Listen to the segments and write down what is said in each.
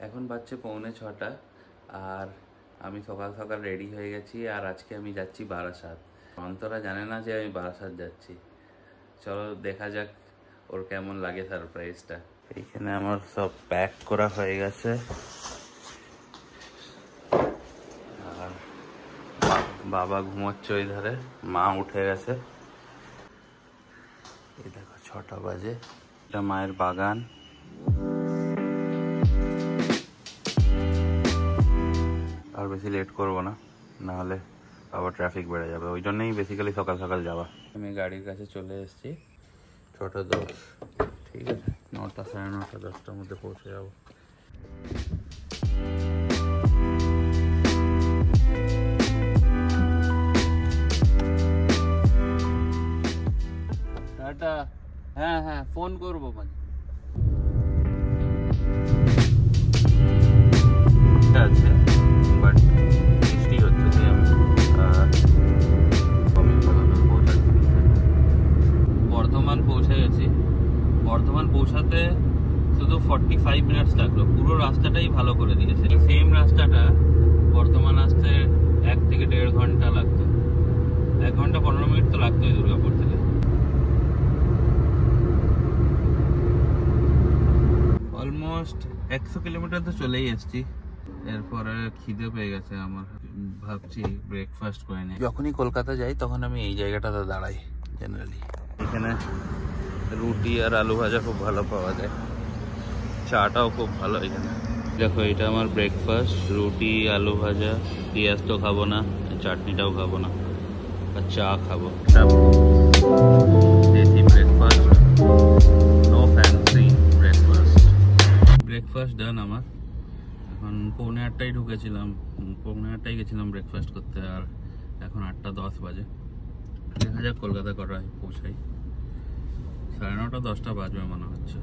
এখন বাজছে 6:45 আর আমি সকাল সকাল রেডি হয়ে গেছি। আর আজকে আমি যাচ্ছি বারাসাত। অন্তরা জানে না যে আমি বারাসাত যাচ্ছি। চলো দেখা যাক ওর কেমন লাগে সারপ্রাইজটা। এইখানে আমার সব প্যাক করা হয়ে গেছে আর বাবা ঘুমোচ্ছে ওই ধারে, মা উঠে গেছে। এই দেখো 6টা বাজে, এটা মায়ের বাগান। আর বেশি লেট করবো না, নাহলে আবার ট্রাফিক বেড়ে যাবে, ওই জন্যই বেসিক্যালি সকাল সকাল যাওয়া। আমি গাড়ির কাছে চলে এসেছি, 6:10, ঠিক আছে 9টা, 9:30, 10টার মধ্যে পৌঁছে যাবো। টাটা। হ্যাঁ হ্যাঁ ফোন করবো মানে। আছে বাট বৃষ্টি হচ্ছে, যে আমি বর্ধমান পৌঁছে গেছি। বর্ধমান পৌঁছাতে শুধু 45 মিনিটস লাগলো, পুরো রাস্তাটাই ভালো করে দিয়েছে। এই সেম রাস্তাটা বর্ধমান আসতে 1 থেকে 1.5 ঘন্টা লাগতো, 1 ঘন্টা 15 মিনিট তো লাগতোই দুর্গাপুর থেকে। অলমোস্ট 100 কিলোমিটার তো চলেই এসছি। এরপরে খিদে পেয়ে গেছে আমার, ভাবছি ব্রেকফাস্ট করে নিই। যখনই কলকাতা যাই তখন আমি এই জায়গাটাতে দাঁড়াই জেনারেলি। এখানে রুটি আর আলু ভাজা খুব ভালো পাওয়া যায়, চাটাও খুব ভালো এখানে। দেখো এটা আমার ব্রেকফাস্ট, রুটি আলু ভাজা, পেঁয়াজ তো খাবো না, চাটনিটাও খাবো না, আর চা খাবো। দেশি breakfast, no fancy breakfast. Breakfast done আমার। এখন 7:45 ঢুকেছিলাম, 7:45 গেছিলাম ব্রেকফাস্ট করতে, আর এখন 8:10 বাজে। দেখা যাক কলকাতা কটায় পৌঁছাই। 9:30, 10টা বাজবে মনে হচ্ছে।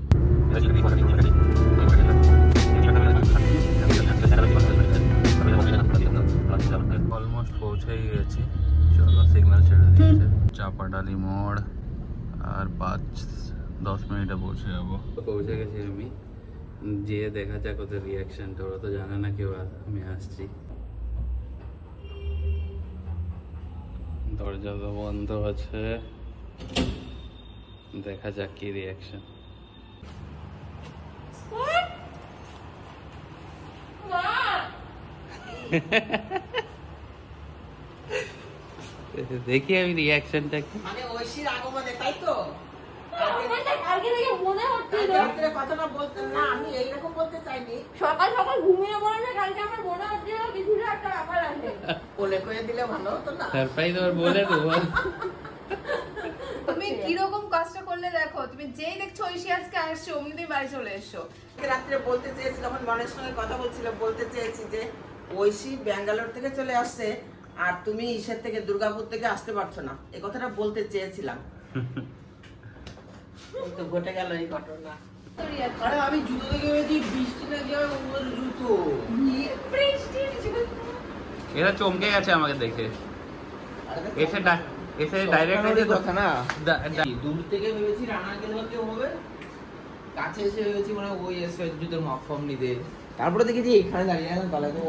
অলমোস্ট পৌঁছেই গেছি, চলো সিগন্যাল ছেড়ে দিয়েছে। চাপাডালি মোড়, আর 5-10 মিনিটে পৌঁছে যাবো। পৌঁছে গেছি আমি, যে দেখা যাক ওদের রিয়াকশনটা, ওরা তো জানে না কেউ আমি আসছি। দরজা তো বন্ধ আছে, দেখা যাক কি রিয়াকশন। দেখি আমি রিয়াকশনটা কি। মানে ঐশীর আগমনে, তাই তো? কালকে থেকে মনে হচ্ছিল কথাটা বলতে না, আমি এইরকম বলতে চাইনি। সকাল সকাল ঘুমিয়ে পড়ে না, কালকে আমার মনে হচ্ছিল কিছু একটা ব্যাপার আছে। বলে কয়ে দিলে ভালো হতো না? সারপ্রাইজ ওর বলে দেবো। তুমি কিরকম কষ্ট করলে দেখো, তুমি যেই দেখছো ঐশী আজকে আসছে অমনি তুমি বাড়ি চলে এসছো। রাত্রে বলতে চেয়েছি, যখন মনের সঙ্গে কথা বলছিল, বলতে চেয়েছি যে ঐশী ব্যাঙ্গালোর থেকে চলে আসছে আর তুমি ইসের থেকে দুর্গাপুর থেকে আসতে পারছো না, এই কথাটা বলতে চেয়েছিলাম। তো ঘটে গেল এই ঘটনা। আরে আমি জুতো দেখে ভেবেছি বৃষ্টি না গিয়ে ওর জুতো। এরা চমকে গেছে আমাকে দেখে, এসে ডাইরেক্ট কথা না, ডাইরেক্ট দূর থেকে ভেবেছি রানা গেলে কেউ হবে, কাছে এসে ভেবেছি মানে ওই এসে জুতোর মাপ ফর্ম নিতে, তারপরে দেখেছি এখানে দাঁড়িয়ে এখন তলায় তো।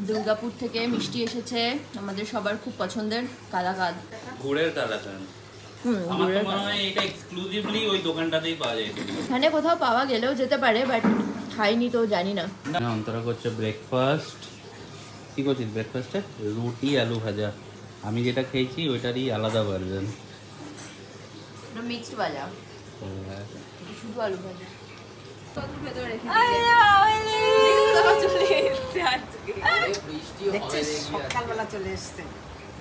দুর্গাপুর থেকে মিষ্টি এসেছে, আমাদের সবার খুব পছন্দের কালাকাঁদ। গুড়ের কালাকাঁদ। আমার তো মনে হয় এটা এক্সক্লুসিভলি ওই দোকানটাতেই পাওয়া যায়। এখানে কোথাও পাওয়া গেলেও যেতে পারে, বাট খাইনি তো জানি না। অন্তরা করছে ব্রেকফাস্ট। কি করছিস ব্রেকফাস্টে? রুটি আলু ভাজা। আমি যেটা খেয়েছি ওইটারই আলাদা ভার্জন, মিক্সড ভাজা, শুধু আলু ভাজা। দেখছিস সকালবেলা চলে এসছে,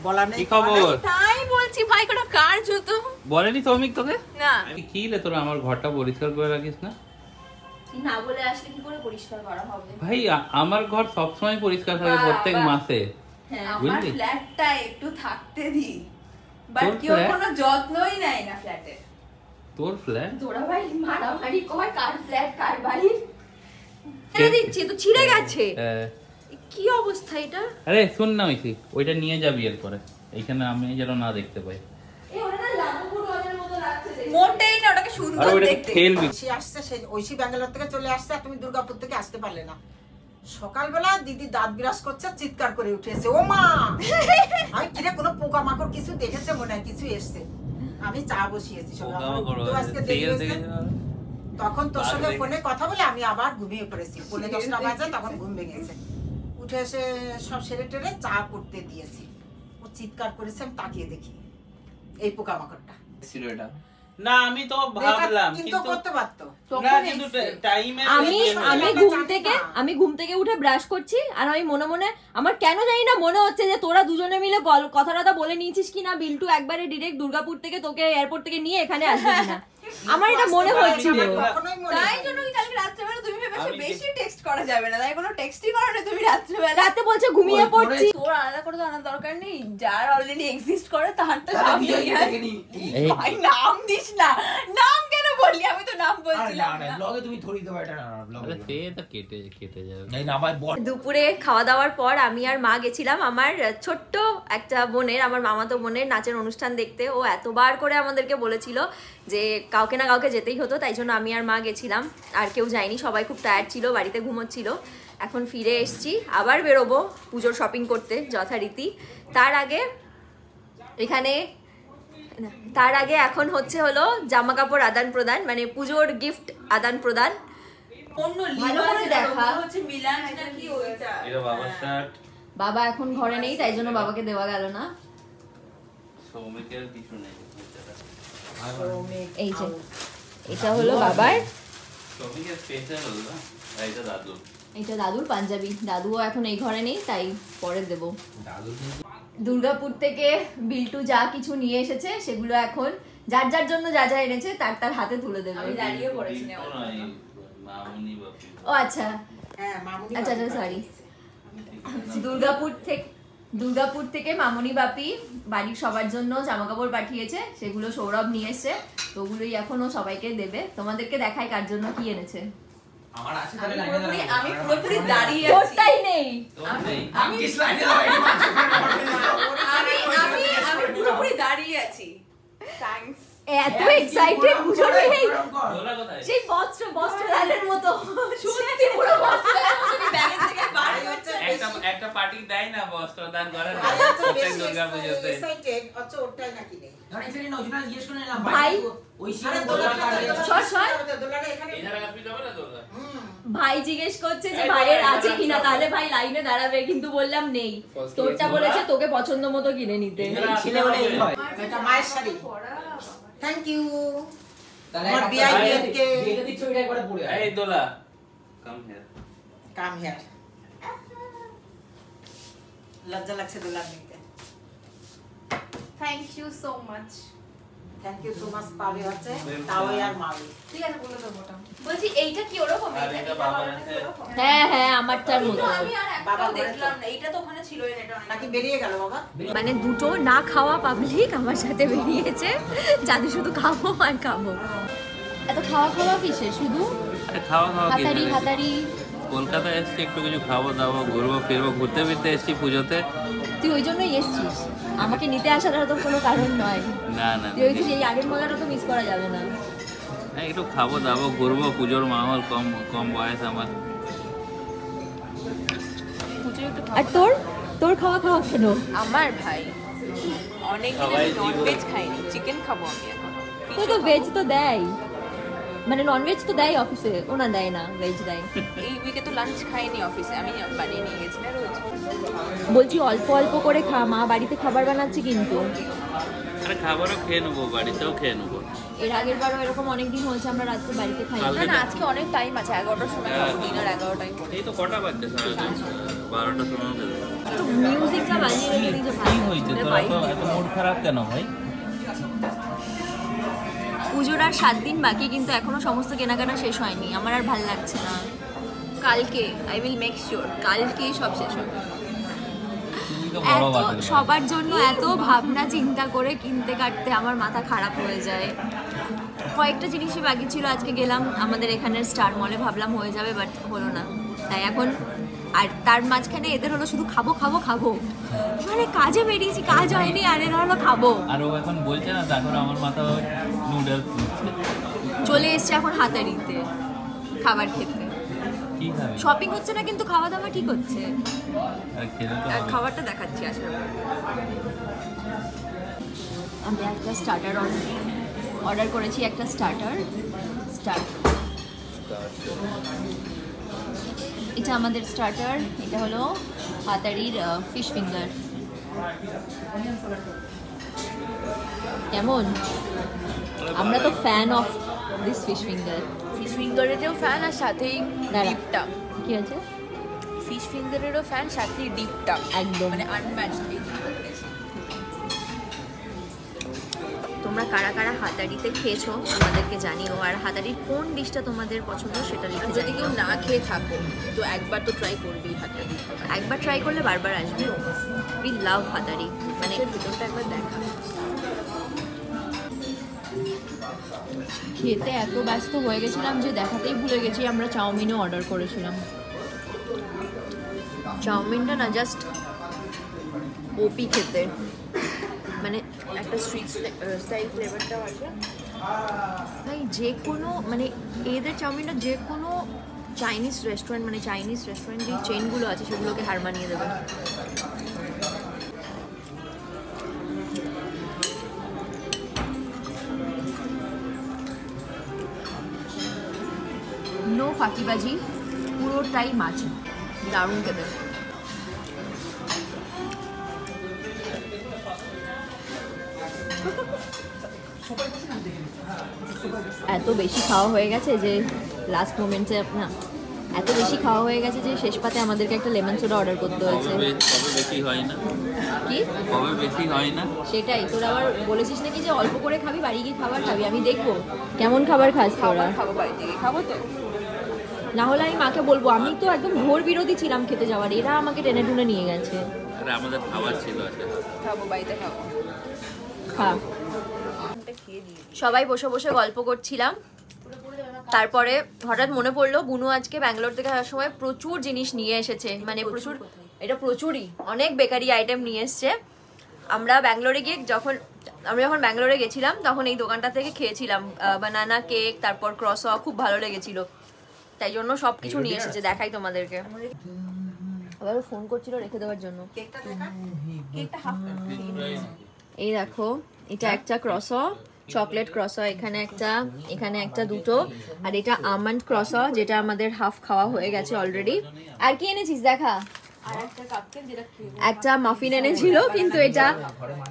বলা নেই। কি খবর? তাই বলছি ভাই, কোনো কার জুতো বলেনি সৌমিক তোকে? না। কি রে তোরা আমার ঘরটা পরিষ্কার করে রাখিস না? না বলে আসলে কি করে পরিষ্কার করা হবে ভাই আমার ঘর সবসময় পরিষ্কার থাকে, প্রত্যেক মাসে। হ্যাঁ, আমার বুঝলি? ফ্ল্যাটটা একটু থাকতে দি, বাট তোর কেউ flat? কোনো যত্নই নেয় না ফ্ল্যাটে। তোর ফ্ল্যাট? তোরা ভাই মারামারি কর, কার ফ্ল্যাট কার বাড়ি। ছেড়ে দিচ্ছি তো, ছিঁড়ে গেছে। হ্যাঁ। কি অবস্থা এটা? আরে শোন না ওইটি, ওইটা নিয়ে যাবি এরপরে, এইখানে আমি যেন না দেখতে পাই। এই ওটা না লাবুপুর বাজারের মতো লাগছে দেখতে। মোটেই না, ওটাকে সুন্দর দেখতে। ঐশী আসছে, সেই ঐশী ব্যাঙ্গালোর থেকে চলে আসছে, আর তুমি দুর্গাপুর থেকে আসতে পারলে না। সকালবেলা দিদি দাঁত বিরাজ করছে, চিৎকার করে উঠেছে, ও মা আমি কিরে কোনো পোকামাকড় কিছু দেখেছে মনে হয়, কিছু এসছে। আমি চা বসিয়েছি তখন তোর সঙ্গে ফোনে কথা বলে আমি আবার ঘুমিয়ে পড়েছি। 10:45 বাজে তখন ঘুম ভেঙেছে। উঠে এসে সব সেরে টেরে চা করতে দিয়েছি। ও চিৎকার করেছে, আমি তাকিয়ে দেখি এই পোকামাকড়টা ছিল এটা। না আমি তো ভাবলাম কিন্তু করতে পারতো না, কিন্তু টাইমে আমি ঘুম থেকে উঠে ব্রাশ করছি, আর আমি মনে মনে আমার কেন জানি না মনে হচ্ছে যে তোরা দুজনে মিলে কথাটা বলে নিয়েছিস কিনা বিল্টু একবারে ডিরেক্ট দুর্গাপুর থেকে তোকে এয়ারপোর্ট থেকে নিয়ে এখানে আসবে কিনা। আমার এটা মনে হচ্ছিল, তাই জন্য কালকে রাত্রেবেলা তুমি ভেবেছো বেশি টেক্সট করা যাবে না, তাই কোনো টেক্সটই করো না তুমি রাত্রেবেলা। রাতে বলছে ঘুমিয়ে পড়ছি। তোর আলাদা করে তো আনার দরকার নেই, যার অলরেডি এক্সিস্ট করে তার তো ভাই নাম দিস না। নাম কেন বললি? আমি তো নাম বলছিলাম না। ব্লগে তুমি থরি দেবা এটা না, ব্লগে সে তো কেটে যাবে। এই না ভাই বল। দুপুরে খাওয়া দাওয়ার পর আমি আর মা গেছিলাম আমার ছোট্ট একটা বোনের, আমার মামাতো বোনের নাচের অনুষ্ঠান দেখতে। ও এতবার করে আমাদেরকে বলেছিল যে কাউকে না কাউকে যেতেই হতো, তাই জন্য আমি আর মা গেছিলাম। আর কেউ যায়নি, সবাই খুব টায়ার্ড ছিল, বাড়িতে ঘুমোচ্ছিল। এখন ফিরে এসছি, আবার বেরোবো পুজোর শপিং করতে যথারীতি। তার আগে এখন হলো জামা কাপড় আদান প্রদান, মানে পুজোর গিফট আদান প্রদান। বাবা এখন ঘরে নেই, তাই জন্য বাবাকে দেওয়া গেল না। এই যে এটা হলো বাবার, এটা দাদুর পাঞ্জাবি। দাদুও এখন এই ঘরে নেই, তাই পরে দেব। দুর্গাপুর থেকে বিল্টু যা কিছু নিয়ে এসেছে সেগুলো এখন যার যার জন্য যা যা এনেছে তার হাতে তুলে দেবে। আমি দাঁড়িয়ে পড়েছি। ও আচ্ছা আচ্ছা সরি। দুর্গাপুর থেকে মামনি বাপি বাড়ির সবার জন্য জামা কাপড় পাঠিয়েছে, সেগুলো সৌরভ নিয়ে এসছে। তো ওগুলোই এখনো সবাইকে দেবে। তোমাদেরকে দেখাই কার জন্য কি এনেছে। আমার আছে তাহলে লাইনে দাঁড়াও। আমি পুরোপুরি দাঁড়িয়ে আছি। তোরটাই নেই। আমি কি লাইনে দাঁড়াই? আমি পুরোপুরি দাঁড়িয়ে আছি। থ্যাঙ্কস। এত এক্সাইটেড বুঝো নেই, সেই বস্ত্রদানের মতো সত্যি পুরো বস্ত্রদানের মতো তুমি ব্যাগের থেকে বার করছো। একটা পার্টি দেয় না বস্ত্রদান করে না দুর্গাপূজাতে। এক্সাইটেড আচ্ছা ওটাই নাকি নেই ধরে ফেরি না, ওইটা জিজ্ঞেস করে নিলাম ভাই ওই সিনে দোলাটা দোলাটা এখানে ভাই জিজ্ঞেস করছে যে ভাইয়ের আছে কিনা, তাহলে ভাই লাইনে দাঁড়াবে, কিন্তু বললাম নেই। তোরটা বলেছে তোকে পছন্দ মতো কিনে নিতে। ছেলে বলে এই হয়। এটা মায়ের শাড়ি। Thank you. তাহলে আমার বিআইপি কে যেটা দিচ্ছ ওইটা একবার পড়ে আয়। এই দোলা কাম হিয়ার। লজ্জা লাগছে দোলা নিতে। Thank you so much. Thank you so much. পাবে হচ্ছে তাও আর মাবে। ঠিক আছে বলে দেবো ওটা। বলছি এইটা কি ওরকম? এটা বাবার আছে। হ্যাঁ আমারটার মতো। আমি আর একটাও দেখলাম না, এইটা তো ওখানে ছিল না, এটা নাকি বেরিয়ে গেল বাবা? মানে দুটো না খাওয়া পাবলিক আমার সাথে বেরিয়েছে, যাতে শুধু খাবো আর খাবো। এত খাওয়া কিসে? শুধু খাওয়া হাতারি। কলকাতায় এসছি, একটু কিছু খাবো দাবো, ঘুরবো ফিরবো, ঘুরতে ফিরতে এসছি পুজোতে। তুই ওই জন্যই এসছিস, আমাকে নিতে আসার তো কোনো কারণ নয়। না তুই ওই এই আগের মজাটা তো মিস করা যাবে না। একটু খাবো দাবো, ঘুরবো, পুজোর মাহল, কম বয়স আমার। আর তোর খাওয়া কেন? আমার ভাই অনেকদিন ননভেজ খাইনি, চিকেন খাবো আমি এখন। তো ভেজ তো দেয়, মানে ননভেজ তো দেয় অফিসে, ওনা দেয় না, ভেজ দেয়। এই উইকে তো লাঞ্চ খাইনি অফিসে, আমি বানিয়ে নিয়ে গেছি না রোজ। বলছি অল্প অল্প করে খা, মা বাড়িতে খাবার বানাচ্ছে কিন্তু। আরে খাবারও খেয়ে নেবো, বাড়িতেও খেয়ে নেবো। এর আগের বারও এরকম অনেকদিন হয়েছে আমরা রাত্রে বাড়িতে খাই না, আজকে অনেক টাইম আছে, 11টার সময় খাবো, ডিনার 11টায়। এই তো কটা বাজছে? 12টার সময় দেবে। তো মিউজিকটা বাজিয়ে রেখে দিয়েছে। কি হয়েছে তোর এত মুড খারাপ কেন ভাই? পুজোর আর 7 দিন বাকি, কিন্তু এখনো সমস্ত কেনাকাটা শেষ হয়নি। আমার আর ভালো লাগছে না। কালকে আই উইল মেক শিওর কালকেই সব শেষ হবে। এত সবার জন্য এত ভাবনা চিন্তা করে কিনতে কাটতে আমার মাথা খারাপ হয়ে যায়। কয়েকটা জিনিসই বাকি ছিল, আজকে গেলাম আমাদের এখানের স্টার মলে, ভাবলাম হয়ে যাবে, বাট হলো না। তাই এখন আর তার মাঝখানে এদের হলো শুধু খাবো খাবো খাবো, মানে কাজে বেরিয়েছি, কাজ হয়নি, আর এরা হলো খাবো। আর ও এখন বলছে না, তারপরে আমার মাথা নুডলস চলে এসছে এখন হাতারিতে খাবার খেতে। কি খাবে? শপিং হচ্ছে না কিন্তু খাওয়া দাওয়া ঠিক হচ্ছে। আর খেতে তো আর হবে। খাবারটা দেখাচ্ছি আসলে। আমি একটা স্টার্টার অর্ডার করেছি, একটা স্টার্টার। এটা আমাদের স্টার্টার, এটা হলো হাতারির ফিশ ফিঙ্গার। কেমন? আমরা তো fan of this fish finger. Fish ফিঙ্গারেরও ফ্যান আর সাথেই ডিপটা। কি আছে? ফিশ ফিঙ্গারেরও ফ্যান সাথেই ডিপটা, একদম। মানে আনম্যাচ। তোমরা কারা কারা হাতারিতে খেয়েছো আমাদেরকে জানিও, আর হাতারির কোন ডিশটা তোমাদের পছন্দ সেটা লিখে যদি জানিও। কেউ না খেয়ে থাকো তো একবার তো ট্রাই করবেই হাতারি। একবার ট্রাই করলে বারবার আসবে। উই লাভ হাতারি, মানে ভিতরটা একবার দেখা। খেতে এত ব্যস্ত হয়ে গেছিলাম যে দেখাতেই ভুলে গেছি আমরা চাউমিনও অর্ডার করেছিলাম। চাউমিনটা না জাস্ট ওপি খেতে, মানে একটা স্ট্রিট স্টাইল ফ্লেভারটাও আছে। ভাই যে কোনো মানে এদের চাউমিনটা যে কোনো চাইনিজ রেস্টুরেন্ট, মানে চাইনিজ রেস্টুরেন্ট যে চেনগুলো আছে সেগুলোকে হার মানিয়ে দেবে। নো ফাঁকিবাজি, পুরোটাই মাছ, দারুণ খেতে। এত বেশি খাওয়া হয়ে গেছে যে লাস্ট মোমেন্টে না, এত বেশি খাওয়া হয়ে গেছে যে শেষ পাতে আমাদেরকে একটা লেমন সোডা অর্ডার করতে হয়েছে। কবে বেশি হয় না? কি কবে বেশি হয় না? সেটাই, তোরা আবার বলেছিস নাকি যে অল্প করে খাবি, বাড়ি গিয়ে খাবার খাবি। আমি দেখবো কেমন খাবার খাস তোরা। খাবো বাড়ি থেকে, খাবো তো। না হলে আমি মাকে বলবো, আমি তো একদম ঘোর বিরোধী ছিলাম খেতে যাওয়ার, এরা আমাকে টেনে টুনে নিয়ে গেছে। আরে আমাদের খাবার ছিল আসলে। খাবো বাড়িতে, খাবো। খা। সবাই বসে বসে গল্প করছিলাম, তারপরে হঠাৎ মনে পড়লো বুনু আজকে ব্যাঙ্গালোর থেকে আসার সময় প্রচুর জিনিস নিয়ে এসেছে, মানে প্রচুর, এটা প্রচুরই অনেক বেকারি আইটেম নিয়ে এসছে। আমরা যখন ব্যাঙ্গালোরে গেছিলাম তখন এই দোকানটা থেকে খেয়েছিলাম বানানা কেক, তারপর ক্রসো, খুব ভালো লেগেছিল, তাই জন্য সব কিছু নিয়ে এসেছে। দেখাই তোমাদেরকে। আবার ফোন করছিল রেখে দেওয়ার জন্য। এই দেখো, এটা একটা ক্রসো, চকলেট ক্রসো, এখানে একটা দুটো, আর এটা আমন্ড ক্রসো যেটা আমাদের হাফ খাওয়া হয়ে গেছে অলরেডি। আর কি এনেছিস দেখা? আর একটা কাপকেক যেটা একটা মাফিন এনেছিল, কিন্তু এটা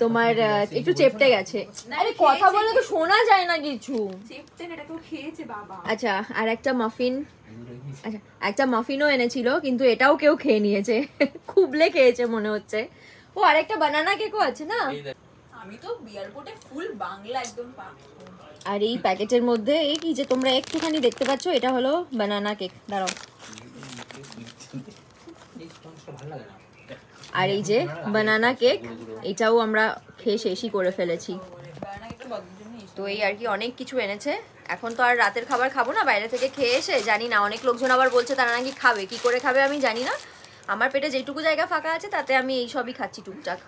তোমার একটু চেপটে গেছে। আরে কথা বলে তো শোনা যায় না কিছু। চিপতেন, এটা কেউ খেয়েছে বাবা। আচ্ছা, আর একটা মাফিন, আচ্ছা একটা মাফিনও এনেছিল, কিন্তু এটাও কেউ খেয়ে নিয়েছে, খুবলে খেয়েছে মনে হচ্ছে। ও আর একটা বানানা কেকও আছে না? আমি তো এয়ারপোর্টে ফুল বাংলা একদম আর এই প্যাকেটের মধ্যে এই কি যে তোমরা একটুখানি দেখতে পাচ্ছ, এটা হলো বানানা কেক। দাঁড়াও। আর এই যে বানানা কেক, এটাও আমরা খেয়ে শেষই করে ফেলেছি। তো এই আর কি অনেক কিছু এনেছে। এখন তো আর রাতের খাবার খাবো না, বাইরে থেকে খেয়ে এসে। জানি না, অনেক লোকজন আবার বলছে তারা নাকি খাবে, কি করে খাবে আমি জানি না। আমার পেটে যেটুকু জায়গা ফাঁকা আছে তাতে আমি এই সবই খাচ্ছি টুকটাক।